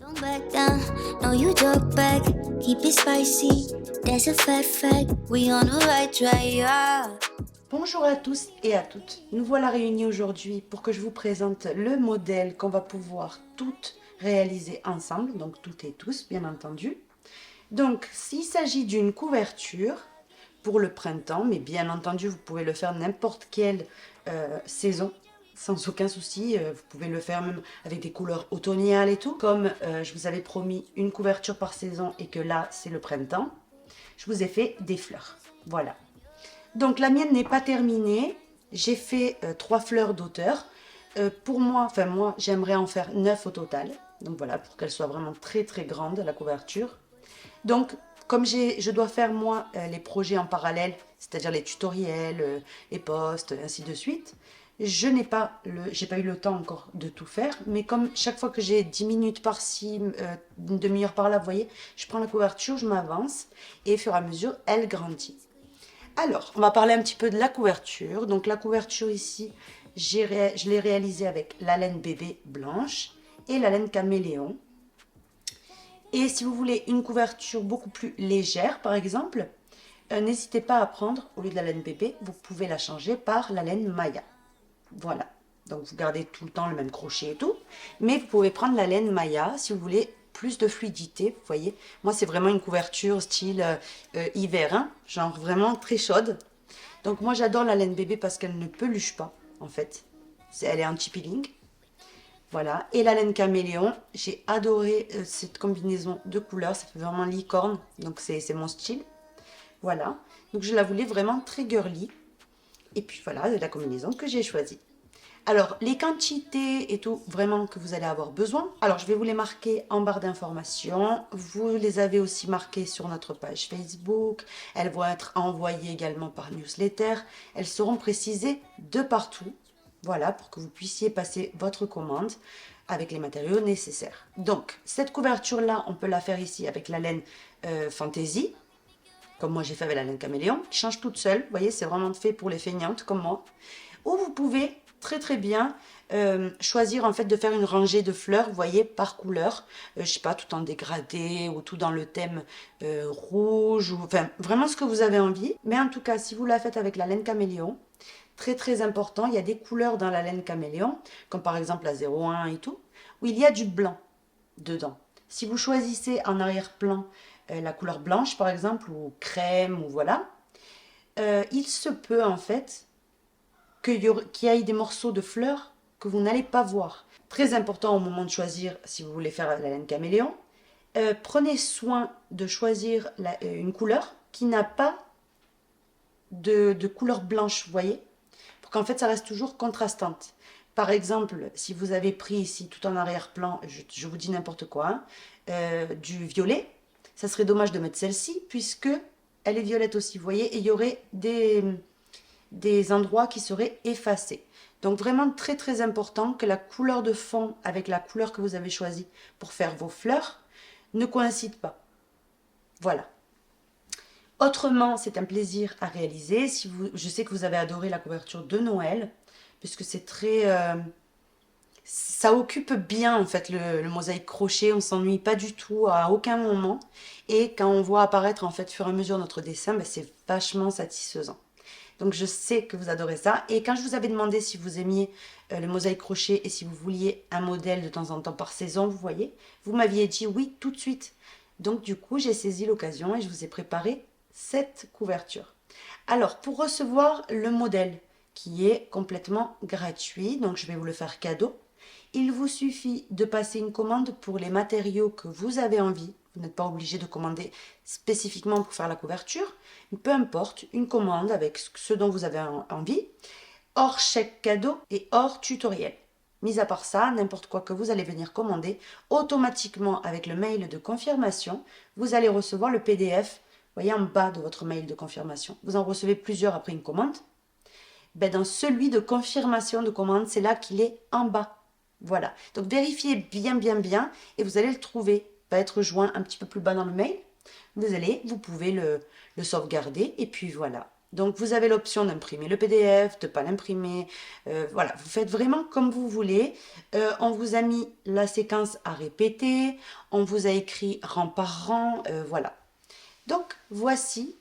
Don't back down, no you talk back, keep it spicy, that's a fact, we on the right track, yeah. Bonjour à tous et à toutes, nous voilà réunis aujourd'hui pour que je vous présente le modèle qu'on va pouvoir toutes réaliser ensemble, donc toutes et tous bien entendu. Donc s'il s'agit d'une couverture pour le printemps, mais bien entendu vous pouvez le faire n'importe quelle saison, sans aucun souci, vous pouvez le faire même avec des couleurs automnales et tout. Comme je vous avais promis une couverture par saison et que là c'est le printemps, je vous ai fait des fleurs, voilà. Donc la mienne n'est pas terminée, j'ai fait 3 fleurs d'auteur. Pour moi, j'aimerais en faire 9 au total. Donc voilà, pour qu'elle soit vraiment très très grande la couverture. Donc comme je dois faire moi les projets en parallèle, c'est-à-dire les tutoriels, les posts, ainsi de suite, j'ai pas eu le temps encore de tout faire, mais comme chaque fois que j'ai 10 minutes par-ci, une demi-heure par-là, vous voyez, je prends la couverture, je m'avance et au fur et à mesure, elle grandit. Alors, on va parler un petit peu de la couverture. Donc la couverture ici, je l'ai réalisée avec la laine bébé blanche et la laine caméléon. Et si vous voulez une couverture beaucoup plus légère, par exemple, n'hésitez pas à prendre, au lieu de la laine bébé, vous pouvez la changer par la laine Maya. Voilà. Donc vous gardez tout le temps le même crochet et tout. Mais vous pouvez prendre la laine Maya si vous voulez plus de fluidité, vous voyez. Moi, c'est vraiment une couverture style hiver, hein, genre vraiment très chaude. Donc moi, j'adore la laine bébé parce qu'elle ne peluche pas, en fait. Elle est anti-peeling. Voilà. Et la laine caméléon, j'ai adoré cette combinaison de couleurs. Ça fait vraiment licorne, donc c'est mon style. Voilà. Donc je la voulais vraiment très girly. Et puis voilà, la combinaison que j'ai choisie. Alors, les quantités et tout, vraiment, que vous allez avoir besoin. Alors, je vais vous les marquer en barre d'informations. Vous les avez aussi marquées sur notre page Facebook. Elles vont être envoyées également par newsletter. Elles seront précisées de partout. Voilà, pour que vous puissiez passer votre commande avec les matériaux nécessaires. Donc, cette couverture-là, on peut la faire ici avec la laine Fantasy, comme moi j'ai fait avec la laine caméléon, qui change toute seule. Vous voyez, c'est vraiment fait pour les feignantes comme moi. Ou vous pouvez très très bien choisir en fait de faire une rangée de fleurs, vous voyez, par couleur, je sais pas, tout en dégradé ou tout dans le thème rouge, ou enfin vraiment ce que vous avez envie. Mais en tout cas, si vous la faites avec la laine caméléon, très très important, il y a des couleurs dans la laine caméléon, comme par exemple la 01 et tout, où il y a du blanc dedans. Si vous choisissez en arrière-plan la couleur blanche par exemple, ou crème, ou voilà, il se peut en fait qu'il y ait des morceaux de fleurs que vous n'allez pas voir. Très important au moment de choisir si vous voulez faire la laine caméléon, prenez soin de choisir une couleur qui n'a pas de couleur blanche, vous voyez, pour qu'en fait ça reste toujours contrastante. Par exemple, si vous avez pris ici tout en arrière-plan, je vous dis n'importe quoi, du violet, ça serait dommage de mettre celle-ci puisque elle est violette aussi, vous voyez, et il y aurait des endroits qui seraient effacés. Donc vraiment très très important que la couleur de fond avec la couleur que vous avez choisie pour faire vos fleurs ne coïncide pas. Voilà. Autrement, c'est un plaisir à réaliser. Je sais que vous avez adoré la couverture de Noël, puisque c'est très... ça occupe bien en fait le mosaïque crochet, on ne s'ennuie pas du tout à aucun moment. Et quand on voit apparaître en fait au fur et à mesure notre dessin, ben, c'est vachement satisfaisant. Donc je sais que vous adorez ça. Et quand je vous avais demandé si vous aimiez le mosaïque crochet et si vous vouliez un modèle de temps en temps par saison, vous voyez, vous m'aviez dit oui tout de suite. Donc du coup, j'ai saisi l'occasion et je vous ai préparé cette couverture. Alors, pour recevoir le modèle qui est complètement gratuit, donc je vais vous le faire cadeau, il vous suffit de passer une commande pour les matériaux que vous avez envie. Vous n'êtes pas obligé de commander spécifiquement pour faire la couverture. Peu importe, une commande avec ce dont vous avez envie, hors chèque cadeau et hors tutoriel. Mis à part ça, n'importe quoi que vous allez venir commander, automatiquement avec le mail de confirmation, vous allez recevoir le PDF, vous voyez en bas de votre mail de confirmation. Vous en recevez plusieurs après une commande. Ben, dans celui de confirmation de commande, c'est là qu'il est en bas. Voilà, donc vérifiez bien bien et vous allez le trouver. Il va être joint un petit peu plus bas dans le mail. Vous pouvez le sauvegarder et puis voilà. Donc vous avez l'option d'imprimer le PDF, de ne pas l'imprimer, voilà, vous faites vraiment comme vous voulez. On vous a mis la séquence à répéter, on vous a écrit rang par rang, voilà. Donc voici,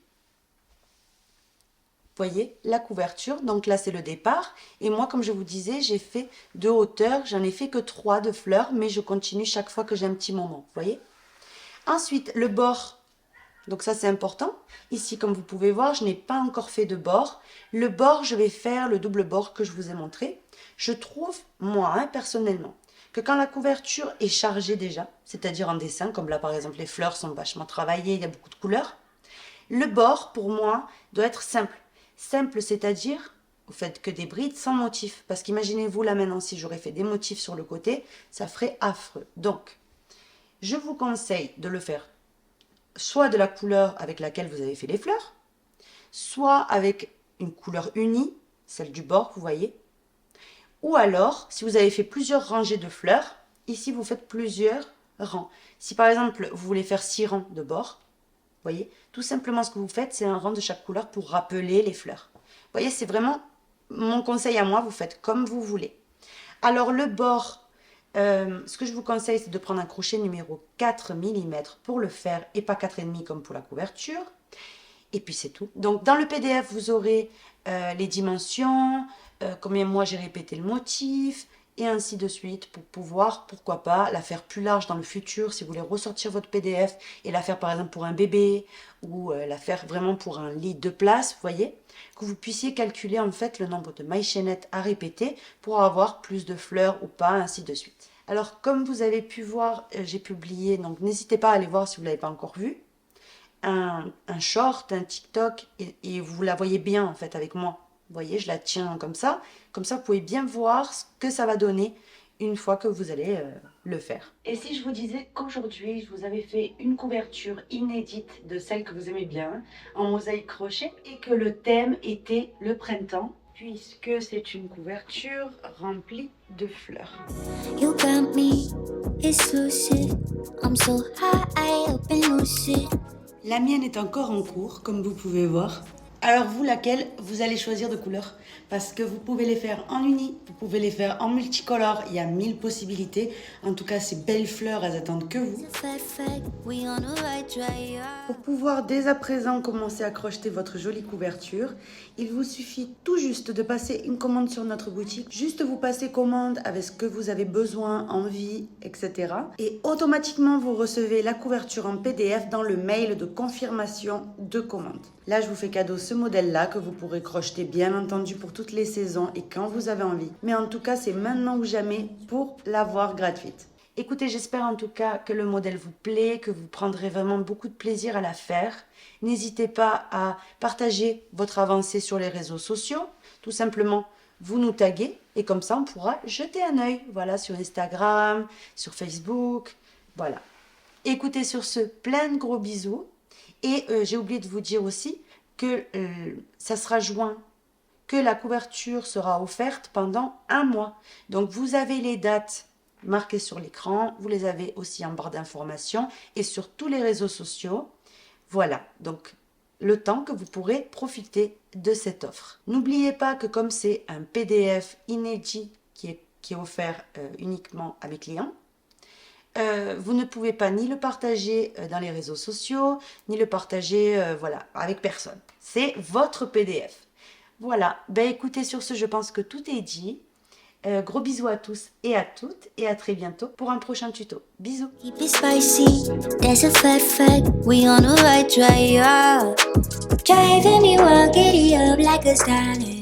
voyez, la couverture. Donc là c'est le départ, et moi comme je vous disais, j'ai fait de hauteur, j'en ai fait que 3 de fleurs, mais je continue chaque fois que j'ai un petit moment, voyez. Ensuite le bord. Donc ça c'est important. Ici comme vous pouvez voir, je n'ai pas encore fait de bord. Le bord, je vais faire le double bord que je vous ai montré. Je trouve, moi personnellement, que quand la couverture est chargée déjà, c'est-à-dire en dessin, comme là par exemple les fleurs sont vachement travaillées, il y a beaucoup de couleurs, le bord pour moi doit être simple. Simple, c'est-à-dire vous faites que des brides sans motif. Parce qu'imaginez-vous là maintenant, si j'aurais fait des motifs sur le côté, ça ferait affreux. Donc, je vous conseille de le faire soit de la couleur avec laquelle vous avez fait les fleurs, soit avec une couleur unie, celle du bord, vous voyez. Ou alors, si vous avez fait plusieurs rangées de fleurs, ici vous faites plusieurs rangs. Si par exemple, vous voulez faire 6 rangs de bord, vous voyez, tout simplement ce que vous faites, c'est un rang de chaque couleur pour rappeler les fleurs. Vous voyez, c'est vraiment mon conseil à moi, vous faites comme vous voulez. Alors le bord, ce que je vous conseille, c'est de prendre un crochet numéro 4 mm pour le faire et pas 4,5 comme pour la couverture. Et puis c'est tout. Donc dans le PDF, vous aurez les dimensions, combien moi j'ai répété le motif, et ainsi de suite pour pouvoir, pourquoi pas, la faire plus large dans le futur si vous voulez ressortir votre PDF et la faire par exemple pour un bébé ou la faire vraiment pour un lit de place, vous voyez, que vous puissiez calculer en fait le nombre de mailles chaînettes à répéter pour avoir plus de fleurs ou pas, ainsi de suite. Alors comme vous avez pu voir, j'ai publié, donc n'hésitez pas à aller voir si vous ne l'avez pas encore vu, un short, un TikTok, et vous la voyez bien en fait avec moi. Vous voyez, je la tiens comme ça vous pouvez bien voir ce que ça va donner une fois que vous allez le faire. Et si je vous disais qu'aujourd'hui, je vous avais fait une couverture inédite de celle que vous aimez bien, en mosaïque crochet, et que le thème était le printemps, puisque c'est une couverture remplie de fleurs. You got me exclusive. I'm so high up and lucid. La mienne est encore en cours, comme vous pouvez voir. Alors vous, laquelle vous allez choisir de couleur? Parce que vous pouvez les faire en uni, vous pouvez les faire en multicolore, il y a 1000 possibilités. En tout cas, ces belles fleurs, elles attendent que vous. Pour pouvoir dès à présent commencer à crocheter votre jolie couverture, il vous suffit tout juste de passer une commande sur notre boutique. Juste vous passez commande avec ce que vous avez besoin, envie, etc. Et automatiquement, vous recevez la couverture en PDF dans le mail de confirmation de commande. Là, je vous fais cadeau ce modèle-là que vous pourrez crocheter bien entendu pour toutes les saisons et quand vous avez envie. Mais en tout cas, c'est maintenant ou jamais pour l'avoir gratuite. Écoutez, j'espère en tout cas que le modèle vous plaît, que vous prendrez vraiment beaucoup de plaisir à la faire. N'hésitez pas à partager votre avancée sur les réseaux sociaux. Tout simplement, vous nous taguez et comme ça, on pourra jeter un œil. Voilà, sur Instagram, sur Facebook, voilà. Écoutez, sur ce, plein de gros bisous. Et j'ai oublié de vous dire aussi que ça sera juin, que la couverture sera offerte pendant 1 mois. Donc vous avez les dates marquées sur l'écran, vous les avez aussi en barre d'informations et sur tous les réseaux sociaux. Voilà, donc le temps que vous pourrez profiter de cette offre. N'oubliez pas que comme c'est un PDF inédit qui est offert uniquement à mes clients, vous ne pouvez pas ni le partager dans les réseaux sociaux, ni le partager voilà, avec personne. C'est votre PDF. Voilà, ben écoutez, sur ce, je pense que tout est dit. Gros bisous à tous et à toutes, et à très bientôt pour un prochain tuto. Bisous. Keep it spicy, there's a fact, we on a right track, yeah. Driving me wild, giddy up like a stallion.